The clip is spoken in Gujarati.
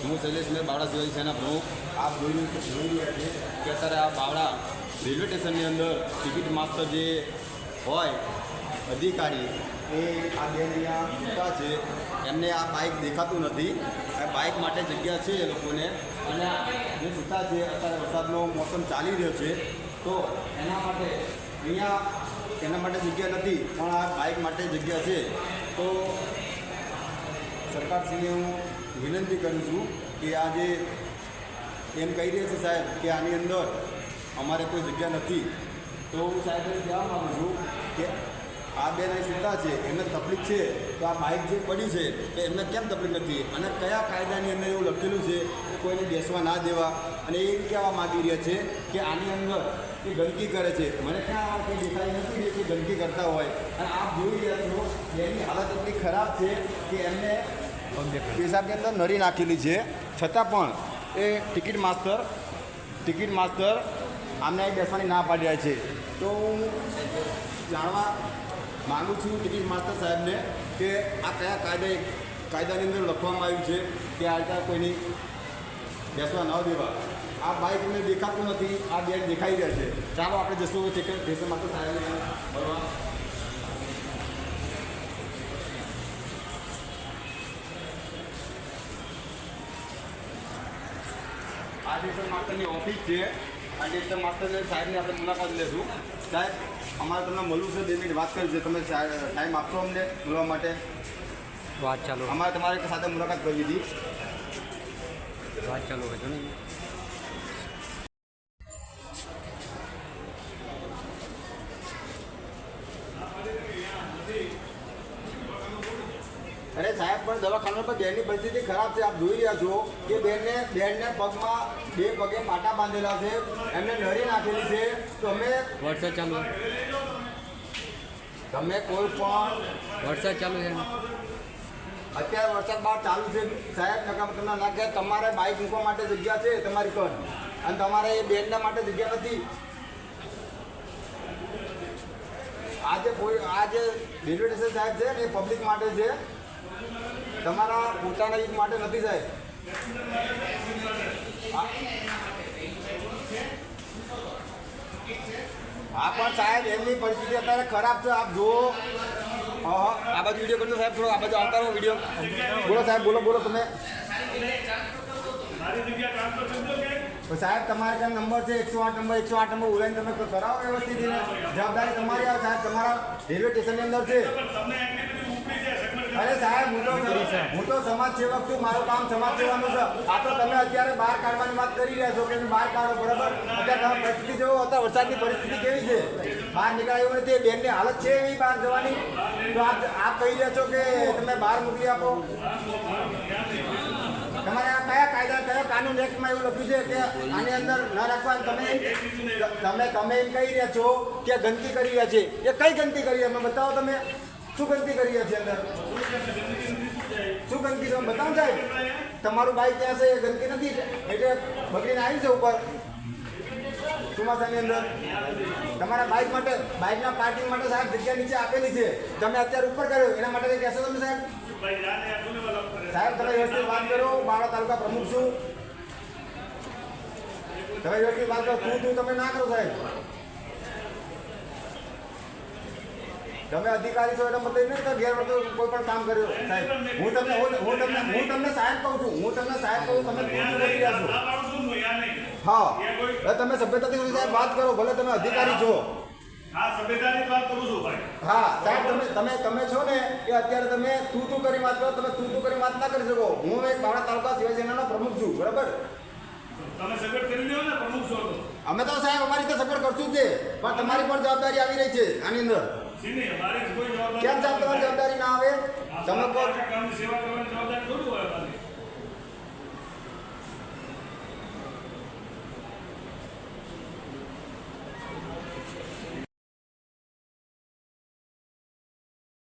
હું શૈલેષભાઈ બાવડા શિવાજી સેના પ્રમુખ આપ જોઈ રહ્યા છે કે અત્યારે આ બાવડા રેલવે સ્ટેશનની અંદર ટિકિટ માસ્ટર જે હોય અધિકારી એ આ બે અહીંયા ઊભા છે. એમને આ બાઇક દેખાતું નથી. આ બાઇક માટે જગ્યા છે એ લોકોને, અને જે સીધા છે અત્યારે વરસાદનો મોસમ ચાલી રહ્યો છે તો એના માટે અહીંયા એના માટે જગ્યા નથી, પણ આ બાઇક માટે જગ્યા છે. તો સરકારશ્રીને હું વિનંતી કરું છું કે આ જે એમ કહી રહ્યા છે સાહેબ કે આની અંદર અમારે કોઈ જગ્યા નથી, તો હું સાહેબને કહેવા માગું છું કે આ બેન અહીં સીધા છે, એમને તકલીફ છે, તો આ બાઇક જે પડી છે તો એમને કેમ તકલીફ નથી, અને કયા કાયદાની અંદર એવું લખેલું છે કે કોઈને બેસવા ના દેવા. અને એ કહેવા માગી રહ્યા છે કે આની અંદર એ ગંદકી કરે છે. મને ક્યાં કંઈ દેખાઈ નથી કે ગંદકી કરતા હોય. અને આપ જોઈ રહ્યા છો એની હાલત એટલી ખરાબ છે કે એમને પેશાબની અંદર નરી નાખેલી છે, છતાં પણ એ ટિકિટ માસ્ટર આમને અહીં બેસવાની ના પાડી રહ્યા છે. તો હું જાણવા માગું છું ટિકિટ માસ્ટર સાહેબને કે આ કયા કાયદાની અંદર લખવામાં આવ્યું છે કે આ રીતે કોઈની બેસવા ન દેવા. આ બાઇક અમને દેખાતું નથી, આ બેન દેખાઈ રહ્યા છે. ચાલો આપણે જશું સ્ટેશન માસ્ટર સાહેબને મળવા. આ સ્ટેશન માસ્ટરની ઓફિસ છે. આ સ્ટેશન માસ્ટરને સાહેબની આપણે મુલાકાત લેશું. સાહેબ, અમારે તમને મળવું છે, 2 મિનિટ વાત કરવી છે. તમે ટાઈમ આપશો અમને મળવા માટે? વાત ચાલુ. અમારે તમારી સાથે મુલાકાત કરવી હતી. વાત ચાલુ હોય તો નહીં. અરે સાહેબ, પણ દવાખાના પર બેનની પરિસ્થિતિ ખરાબ છે. આપ જોઈ રહ્યા છો કે બેનને પગમાં 2 પગે પાટા બાંધેલા છે, એમને નરી નાખેલી છે. તો અમે વરસાદ ચાલુ તમે કોઈ પણ વરસાદ ચાલુ છે. અત્યારે વરસાદ બહાર ચાલુ છે સાહેબ, નકામ તમને ના કહે. તમારે બાઇક મૂકવા માટે જગ્યા છે તમારી પર, અને તમારે એ બેનના માટે જગ્યા નથી. આ જે રેલવે સ્ટેશન સાહેબ છે ને એ પબ્લિક માટે છે, તમારા પોતાના યુઝ માટે નથી સાહેબ. હા પણ સાહેબ એમની પરિસ્થિતિ અત્યારે ખરાબ છે. આપ જુઓ. આ બાજુ વિડીયો કરજો સાહેબ, થોડો આ બાજુ આવતા રહો વિડીયો. બોલો સાહેબ, બોલો તમે. સાહેબ, તમારે ત્યાં નંબર છે 108 નંબર ઓનલાઈન તમે કરાવો વ્યવસ્થિત. જવાબદારી તમારી આવે સાહેબ, તમારા રેલવે સ્ટેશનની અંદર છે. અરે સાહેબ, હું તો સમાજ સેવક છું, મારું કામ સમાજ સેવાનું છે. આ તો તમે અત્યારે બહાર કાઢવાની વાત કરી રહ્યા છો કે બહાર કાઢો, બરાબર. અત્યારે તમે પરિસ્થિતિ જોવો, અત્યારે વરસાદની પરિસ્થિતિ કેવી છે, બહાર નીકળાય એવું નથી. બેનની હાલત છે એવી બહાર જવાની, તો આપ કહી રહ્યા છો કે તમે બહાર મોકલી આપો. તમારે આ કયા કાનૂન એક્ટમાં એવું લખ્યું છે કે આની અંદર ન રાખવાનું? તમે એમ કહી રહ્યા છો કે ગંદકી કરી રહ્યા છે. એ કઈ ગંદકી કરી અમે બતાવો. તમે શું ગંદકી કરી રહ્યા છે અંદર? શું ગંદકી તમે બતાવો સાહેબ. તમારું બાઇક ત્યાં છે, એ ગંદકી નથી, એટલે બગડીને આવી છે ઉપર ચોમાસાની અંદર. તમારા બાઇકના પાર્કિંગ માટે સાહેબ જગ્યા નીચે આપેલી છે, તમે અત્યારે ઉપર કર્યો, એના માટે કંઈ કહેશો તમે સાહેબ? સાહેબ, તમે વ્યવસ્થિત વાત કરો. બાવળા તાલુકા પ્રમુખ છું, તમે વ્યવસ્થિત વાત કરો. તું તમે ના કરો સાહેબ. તમે અધિકારી છો એટલે મતલબ નહીં કે ગેરવર્તણૂક કોઈ પણ કામ કર્યો સાહેબ. હું તમને સાહેબ કહું છું, તમે કરી રહ્યા છો. હા, તમે સભ્યતાથી સાહેબ વાત કરો, ભલે તમે અધિકારી છો. હા સાહેબ, તમે છો ને એ અત્યારે તમે તું કરી વાત કરો. તમે તું કરી વાત ના કરી શકો. હું એક બાવળા તાલુકા શિવાજી સેનાનો પ્રમુખ છું, બરાબર. અમે તો સાહેબ અમારી રીતે સપોર્ટ કરશું જ, પણ તમારી પણ જવાબદારી આવી રહી છે આની અંદર. કેમ સાહેબ તમારી જવાબદારી ના આવે? તમે